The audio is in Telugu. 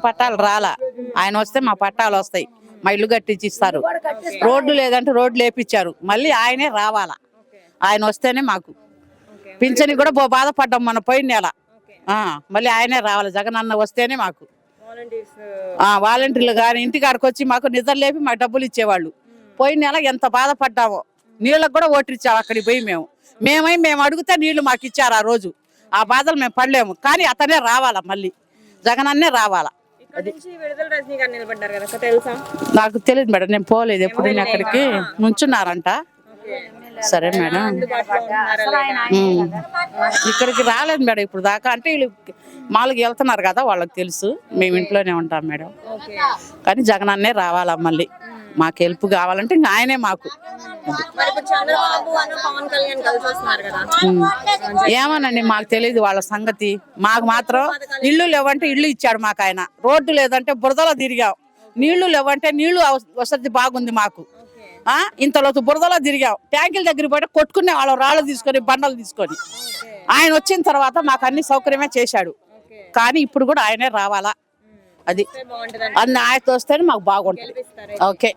పట్టాలు రాలా. ఆయన వస్తే మా పట్టాలు వస్తాయి, మా ఇల్లు కట్టించి ఇస్తారు. రోడ్డు లేదంటే రోడ్లు వేపించారు. మళ్ళీ ఆయనే రావాలా, ఆయన వస్తేనే మాకు పింఛని కూడా బాధపడ్డాం మన పోయిన నెల. మళ్ళీ ఆయనే రావాలి, జగన్ అన్న వస్తేనే మాకు. వాలంటీర్లు కానీ ఇంటికాడికి వచ్చి మాకు నిద్ర లేపి మాకు డబ్బులు ఇచ్చేవాళ్ళు. పోయిన నెల ఎంత బాధపడ్డామో, నీళ్ళకు కూడా ఓటిచ్చాము అక్కడికి పోయి. మేము అడిగితే నీళ్లు మాకు ఇచ్చారు ఆ రోజు. ఆ బాధలు మేము పడలేము, కానీ అతనే రావాలా, మళ్ళీ జగన్ అన్నే రావాలా. నాకు తెలియదు మేడం, నేను పోలేదు ఎప్పుడు అక్కడికి. నుంచున్నారంట. సరే మేడం, ఇక్కడికి రాలేదు మేడం ఇప్పుడు దాకా. అంటే వీళ్ళు మామూలుగా వెళ్తున్నారు కదా, వాళ్ళకి తెలుసు. మేము ఇంట్లోనే ఉంటాం మేడం, కానీ జగన్ అన్నే రావాలా. మళ్ళీ మాకు హెల్ప్ కావాలంటే ఇంకా ఆయనే మాకు. ఏమోనండి, మాకు తెలియదు వాళ్ళ సంగతి. మాకు మాత్రం ఇల్లు లేవంటే ఇల్లు ఇచ్చాడు మాకు ఆయన. రోడ్డు లేదంటే బురదలో తిరిగాం. నీళ్లు లేవంటే నీళ్లు వసతి బాగుంది మాకు. ఇంతలోతు బురదలో తిరిగాం. ట్యాంకుల దగ్గర పోయి కొట్టుకునే వాళ్ళ రాళ్ళు తీసుకొని, బండలు తీసుకొని. ఆయన వచ్చిన తర్వాత మాకు అన్ని సౌకర్యమే చేశాడు, కానీ ఇప్పుడు కూడా ఆయనే రావాలా. అది అన్ని ఆయనతో వస్తేనే మాకు బాగుంటుంది. ఓకే.